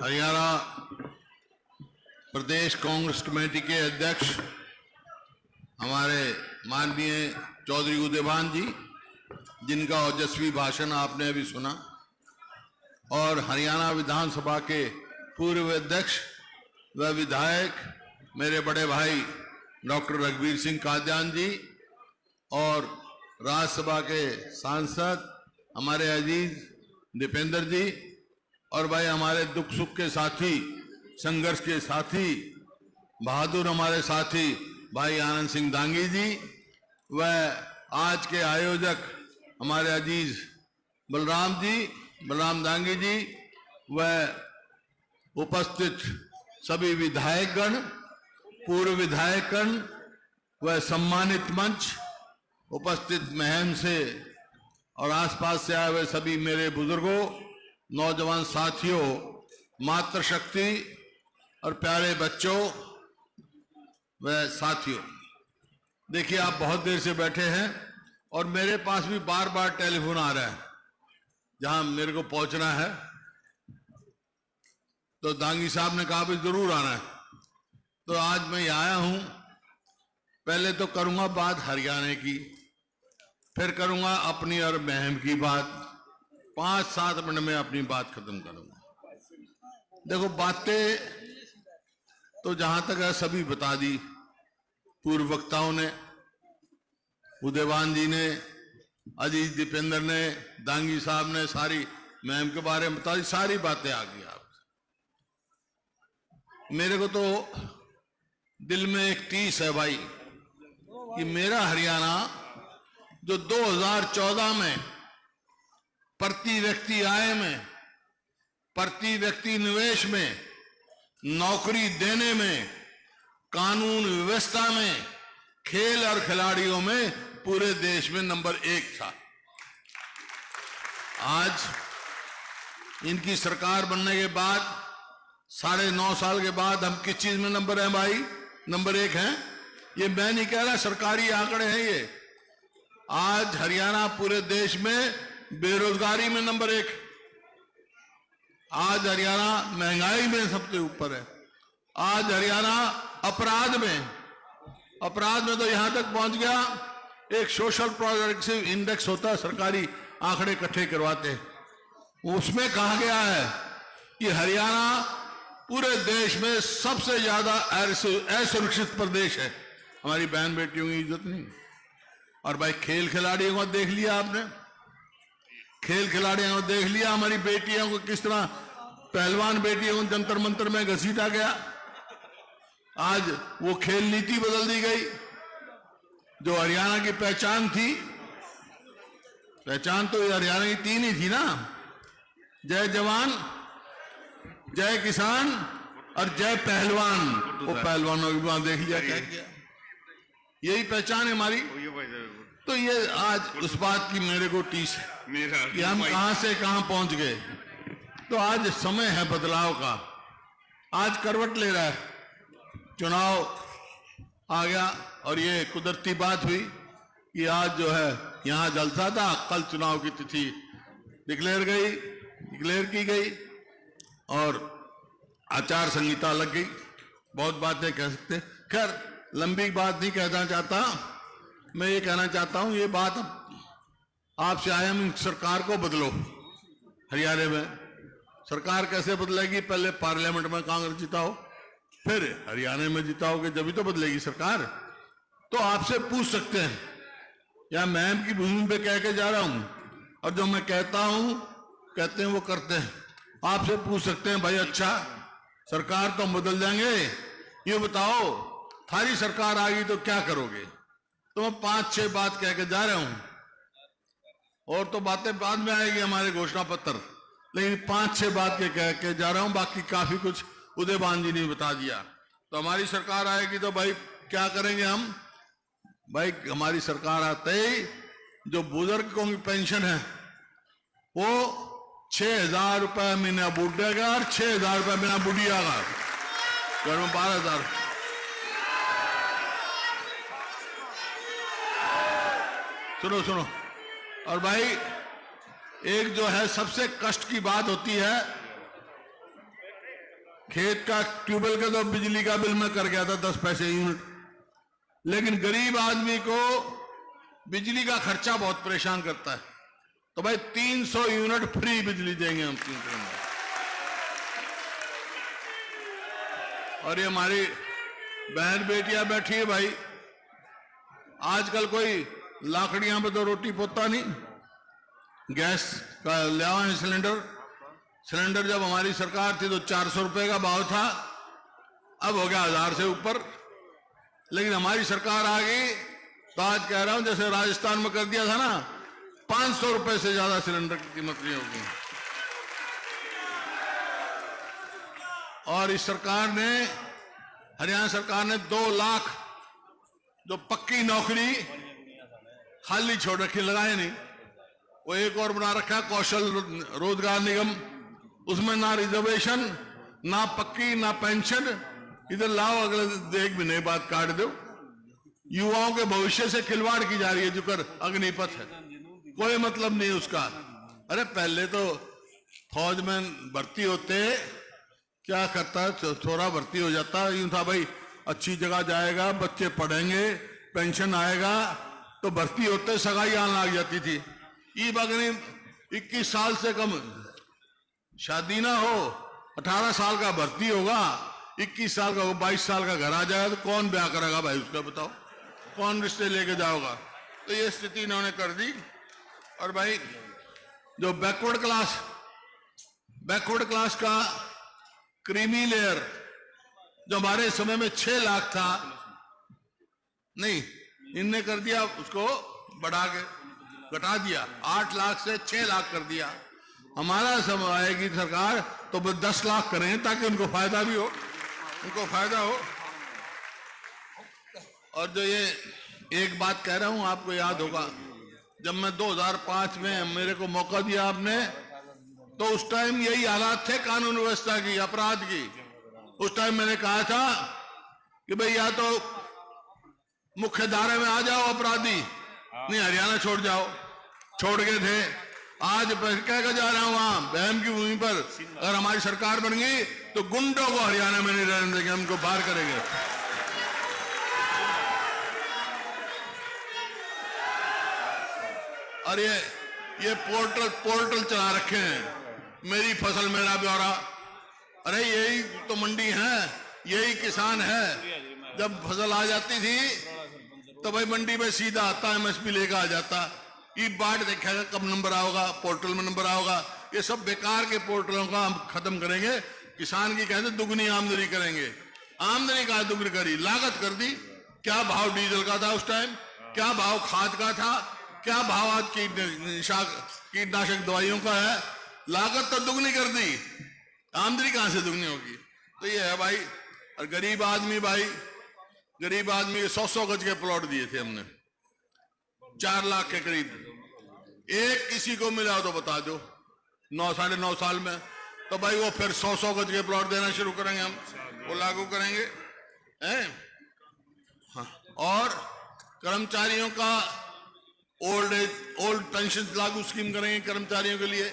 हरियाणा प्रदेश Congress committee के अध्यक्ष हमारे माननीय चौधरी उदयभान जी, जिनका ओजस्वी भाषण आपने अभी सुना, और हरियाणा विधानसभा के पूर्व अध्यक्ष व विधायक मेरे बड़े भाई डॉक्टर रघुवीर सिंह कादियान जी, और राज्यसभा के सांसद हमारे अजीज दीपेंद्र जी, और भाई हमारे दुख सुख के साथी, संघर्ष के साथी, बहादुर हमारे साथी भाई आनंद सिंह दांगी जी, व आज के आयोजक हमारे अजीज बलराम दांगी जी, व उपस्थित सभी विधायकगण, पूर्व विधायकगण व सम्मानित मंच, उपस्थित महम से और आसपास से आए हुए सभी मेरे बुजुर्गों, नौजवान साथियों, मातृशक्ति और प्यारे बच्चों व साथियों, देखिए आप बहुत देर से बैठे हैं और मेरे पास भी बार बार टेलीफोन आ रहा है जहां मेरे को पहुंचना है। तो दांगी साहब ने कहा भी जरूर आना है, तो आज मैं आया हूं। पहले तो करूंगा बात हरियाणा की, फिर करूंगा अपनी और महम की बात। 5-7 मिनट में अपनी बात खत्म करूंगा। देखो, बातें तो जहां तक है सभी बता दी, पूर्व वक्ताओं ने, उदयभान जी ने, अजीज दीपेंद्र ने, दांगी साहब ने सारी महम के बारे में बता दी, सारी बातें आ गई आप। मेरे को तो दिल में एक टीस है भाई कि मेरा हरियाणा जो 2014 में प्रति व्यक्ति आय में, प्रति व्यक्ति निवेश में, नौकरी देने में, कानून व्यवस्था में, खेल और खिलाड़ियों में पूरे देश में नंबर 1 था। आज इनकी सरकार बनने के बाद 9.5 साल के बाद हम किस चीज में नंबर है भाई? नंबर 1 हैं। ये मैं नहीं कह रहा, सरकारी आंकड़े हैं ये। आज हरियाणा पूरे देश में बेरोजगारी में नंबर 1, आज हरियाणा महंगाई में सबसे ऊपर है, आज हरियाणा अपराध में तो यहां तक पहुंच गया, एक सोशल प्रोग्रेसिव इंडेक्स होता है, सरकारी आंकड़े इकट्ठे करवाते हैं, उसमें कहा गया है कि हरियाणा पूरे देश में सबसे ज्यादा असुरक्षित प्रदेश है। हमारी बहन बेटियों की इज्जत नहीं। और भाई खेल खिलाड़ियों को देख लिया आपने, खेल खिलाड़ियों को देख लिया, हमारी बेटियों को किस तरह, पहलवान बेटियों को जंतर मंतर में घसीटा गया। आज वो खेल नीति बदल दी गई, जो हरियाणा की पहचान थी। पहचान तो हरियाणा की 3 ही थी ना, जय जवान, जय किसान और जय पहलवान। वो पहलवानों की बात देख लिया क्या किया, यही पहचान है हमारी। तो ये आज उस बात की मेरे को टीस है कि हम कहां से कहां पहुंच गए। तो आज समय है बदलाव का, आज करवट ले रहा है, चुनाव आ गया और ये कुदरती बात हुई कि आज जो है यहां जलसा था, कल चुनाव की तिथि डिक्लेयर की गई और आचार संहिता लग गई। बहुत बातें कह सकते, खैर लंबी बात नहीं कहना चाहता। मैं ये कहना चाहता हूं, ये बात आपसे आए हम, सरकार को बदलो। हरियाणा में सरकार कैसे बदलेगी? पहले पार्लियामेंट में कांग्रेस जिताओ, फिर हरियाणा में जिताओगे, जब तो बदलेगी सरकार। तो आपसे पूछ सकते हैं, या महम की भूमि पे कह के जा रहा हूं, और जो मैं कहता हूं कहते हैं वो करते हैं। आपसे पूछ सकते हैं, भाई अच्छा सरकार तो हम बदल देंगे, ये बताओ थारी सरकार आ गई तो क्या करोगे? तो मैं 5-6 बात कह के जा रहा हूं, और तो बातें बाद में आएगी हमारे घोषणा पत्र, लेकिन 5-6 बात कह के जा रहा हूं। बाकी काफी कुछ उदयभान जी ने बता दिया। तो हमारी सरकार आएगी तो भाई क्या करेंगे हम? भाई हमारी सरकार आते ही जो बुजुर्गों की पेंशन है वो 6,000 रुपए महीना बुढ़े का और 6,000 रुपए महीना बुढ़िया का, घर में 12,000। सुनो सुनो। और भाई एक जो है सबसे कष्ट की बात होती है, खेत का ट्यूबवेल का तो बिजली का बिल मैं कर गया था 10 पैसे यूनिट, लेकिन गरीब आदमी को बिजली का खर्चा बहुत परेशान करता है। तो भाई 300 यूनिट फ्री बिजली देंगे हम 300 यूनिट। और ये हमारी बहन बेटियां बैठी है भाई, आजकल कोई लाकड़ियां पे तो रोटी पोता नहीं, गैस का ले आए सिलेंडर जब हमारी सरकार थी तो 400 रुपए का भाव था, अब हो गया 1000 से ऊपर। लेकिन हमारी सरकार आ गई तो आज कह रहा हूं जैसे राजस्थान में कर दिया था ना, 500 रुपए से ज्यादा सिलेंडर की कीमत नहीं होगी। और इस सरकार ने, हरियाणा सरकार ने 2 लाख जो पक्की नौकरी खाली छोड़ रखी, लगाए नहीं, वो एक और बना रखा है कौशल रोजगार निगम, उसमें ना रिजर्वेशन, ना पक्की, ना पेंशन। इधर लाओ, अगले एक भी नई बात काट दो। युवाओं के भविष्य से खिलवाड़ की जा रही है, जो कर अग्निपथ है, कोई मतलब नहीं उसका। अरे पहले तो फौज में भर्ती होते क्या करता, थोड़ा भर्ती हो जाता, यूं था भाई अच्छी जगह जाएगा, बच्चे पढ़ेंगे, पेंशन आएगा, तो भर्ती होते सगाई आने लग जाती थी। ये बगनी 21 साल से कम शादी ना हो, 18 साल का भर्ती होगा, 21 साल का, 22 साल का घर आ जाएगा, तो कौन ब्याह करेगा भाई उसका, बताओ कौन रिश्ते लेके जाओगा। तो ये स्थिति इन्होंने कर दी। और भाई जो बैकवर्ड क्लास का क्रीमी लेयर जो हमारे समय में 6 लाख था, नहीं इनने कर दिया, उसको बढ़ा के घटा दिया, 8 लाख से 6 लाख कर दिया। हमारा समय आएगी सरकार तो 10 लाख करेंगे ताकि उनको फायदा भी हो, उनको फायदा हो। और जो ये एक बात कह रहा हूं, आपको याद होगा, जब मैं 2005 में मेरे को मौका दिया आपने, तो उस टाइम यही हालात थे कानून व्यवस्था की, अपराध की। उस टाइम मैंने कहा था कि भाई या तो मुख्य धारा में आ जाओ अपराधी, नहीं हरियाणा छोड़ जाओ, छोड़ गए थे। आज कह जा रहा हूं, वहां बहम की भूमि पर अगर हमारी सरकार बन गई तो गुंडों को हरियाणा में नहीं रहने देंगे, उनको बाहर करेंगे। और ये पोर्टल चला रखे हैं, मेरी फसल मेरा ब्यौरा। अरे यही तो मंडी है, यही किसान है। जब फसल आ जाती थी तो भाई मंडी में सीधा आता है, एमएसपी लेकर आ जाता। ये बाट देखेगा कब नंबर आओगा, पोर्टल में नंबर आओगा। ये सब बेकार के पोर्टलों का हम खत्म करेंगे। किसान की कहते दुगनी आमदनी करेंगे। आमदनी का दुगनी करी, लागत कर दी। क्या भाव डीजल का था उस टाइम, क्या भाव खाद का था, क्या भाव आज कीटनाशक दवाइयों का है, लागत तो दुगनी कर दी, आमदनी कहां से दुगनी होगी। तो ये है भाई। और गरीब आदमी के 100-100 गज के प्लॉट दिए थे हमने, 4 लाख के करीब। एक किसी को मिला हो तो बता दो 9-9.5 साल में, तो भाई वो फिर 100-100 गज के प्लॉट देना शुरू करेंगे, हम वो लागू करेंगे हैं। हाँ। और कर्मचारियों का ओल्ड पेंशन लागू स्कीम करेंगे कर्मचारियों के लिए।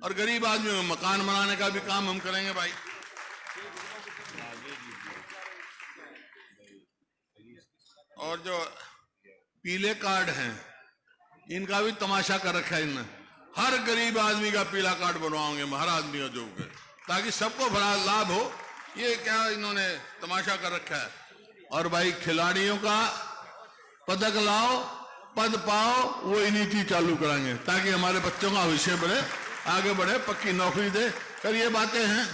और गरीब आदमियों को मकान बनाने का भी काम हम करेंगे भाई। और जो पीले कार्ड हैं, इनका भी तमाशा कर रखा है इनने। हर गरीब आदमी का पीला कार्ड बनवाओगे, हर आदमी का जो है, ताकि सबको बड़ा लाभ हो। ये क्या इन्होंने तमाशा कर रखा है। और भाई खिलाड़ियों का पदक लाओ, पद पाओ, वो नीति चालू कराएंगे ताकि हमारे बच्चों का भविष्य बढ़े, आगे बढ़े, पक्की नौकरी दे। कर ये बातें हैं।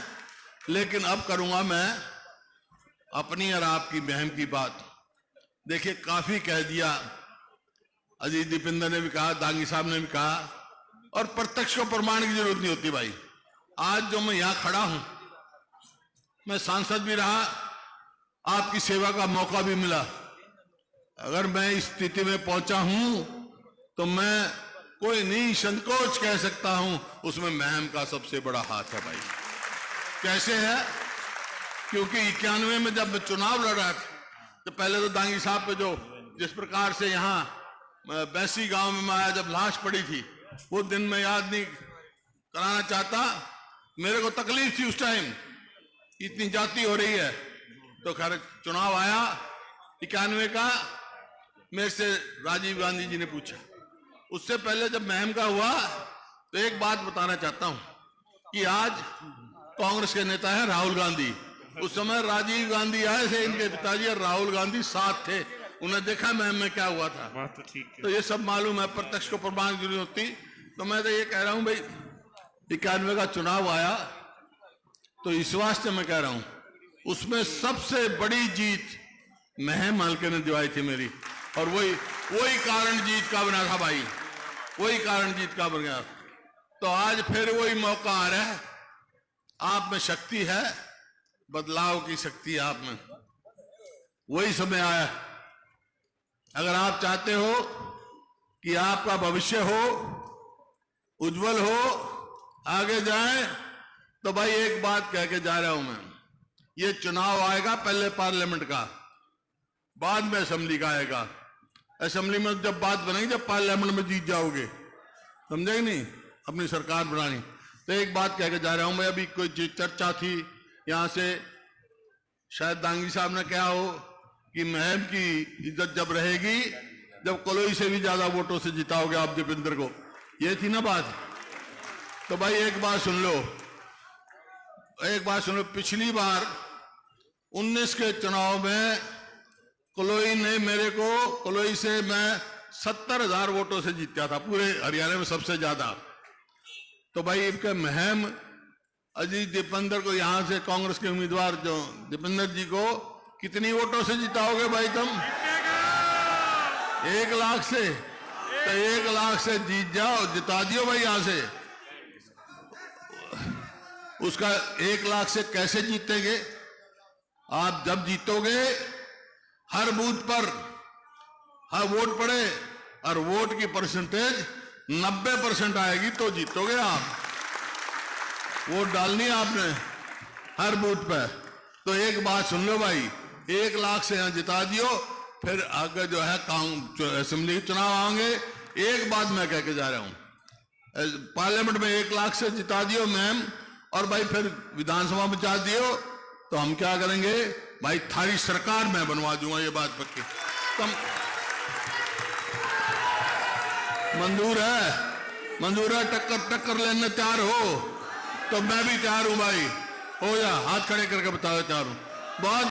लेकिन अब करूंगा मैं अपनी और आपकी बहन की बात। देखिए काफी कह दिया, अजीत दीपेंद्र ने भी कहा, दांगी साहब ने भी कहा, और प्रत्यक्ष को प्रमाण की जरूरत नहीं होती भाई। आज जो मैं यहां खड़ा हूं, मैं सांसद भी रहा, आपकी सेवा का मौका भी मिला। अगर मैं इस स्थिति में पहुंचा हूं तो मैं कोई नहीं संकोच कह सकता हूं, उसमें महम का सबसे बड़ा हाथ है भाई। कैसे है? क्योंकि 91 में जब मैं चुनाव लड़ रहा था, तो पहले तो दांगी साहब पे जो जिस प्रकार से यहां बैसी गांव में मैं आया जब लाश पड़ी थी, वो दिन मैं याद नहीं कराना चाहता। मेरे को तकलीफ थी उस टाइम, इतनी जाति हो रही है। तो खैर चुनाव आया 91 का, मेरे से राजीव गांधी जी ने पूछा। उससे पहले जब महम का हुआ तो एक बात बताना चाहता हूं कि आज कांग्रेस के नेता है राहुल गांधी। उस समय राजीव गांधी आए थे, इनके पिताजी और राहुल गांधी साथ थे। उन्हें देखा महम में क्या हुआ था। बात तो ठीक है। तो ये सब मालूम है, प्रत्यक्ष को प्रमाण की जरूरत होती। तो मैं तो ये कह रहा हूं भाई, 91 का चुनाव आया तो इस वास्ते मैं कह रहा हूं, उसमें सबसे बड़ी जीत महम हल्के ने दिवाई थी मेरी, और वही कारण जीत का बना था भाई, वही कारण जीत का बन गया। तो आज फिर वही मौका आ रहा है। आप में शक्ति है, बदलाव की शक्ति है आप में, वही समय आया है। अगर आप चाहते हो कि आपका भविष्य हो, उज्जवल हो, आगे जाए, तो भाई एक बात कह के जा रहा हूं मैं, ये चुनाव आएगा पहले पार्लियामेंट का, बाद में असेंबली का आएगा। असेंबली में जब बात बनेगी जब पार्लियामेंट में जीत जाओगे, समझे नहीं, अपनी सरकार बनानी। तो एक बात कह के जा रहा हूं मैं, अभी कोई चर्चा थी यहां से, शायद दांगी साहब ने कहा हो कि महम की इज्जत जब रहेगी जब कलोई से भी ज्यादा वोटों से जिताओगे आप दीपेंद्र को, ये थी ना बात। तो भाई एक बात सुन लो, पिछली बार 19 के चुनाव में कलोई ने मेरे को, कलोई से मैं 70,000 वोटों से जीता था, पूरे हरियाणा में सबसे ज्यादा। तो भाई इनके महम अजीत दीपेंद्र को, यहां से कांग्रेस के उम्मीदवार जो दीपेंद्र जी को कितनी वोटों से जिताओगे भाई तुम? 1 लाख से। तो 1 लाख से जीत जाओ, जिता दियो भाई यहां से। उसका 1 लाख से कैसे जीतेंगे आप? जब जीतोगे हर बूथ पर हर वोट पड़े और वोट की परसेंटेज 90% आएगी तो जीतोगे आप। वोट डालनी है आपने हर बूथ पे। तो एक बात सुन लो भाई, 1 लाख से यहां जिता दियो, फिर आगे जो है असेंबली के चुनाव आएंगे। एक बात मैं कह के जा रहा हूं, पार्लियामेंट में 1 लाख से जिता दियो मैम, और भाई फिर विधानसभा में जा दियो, तो हम क्या करेंगे भाई, थारी सरकार मैं बनवा दूंगा, ये बात पक्की। तुम मंजूर है, टक्कर लेने तैयार हो तो मैं भी तैयार हूं भाई। हो जा, हाथ खड़े करके बताओ तैयार हूं। बहुत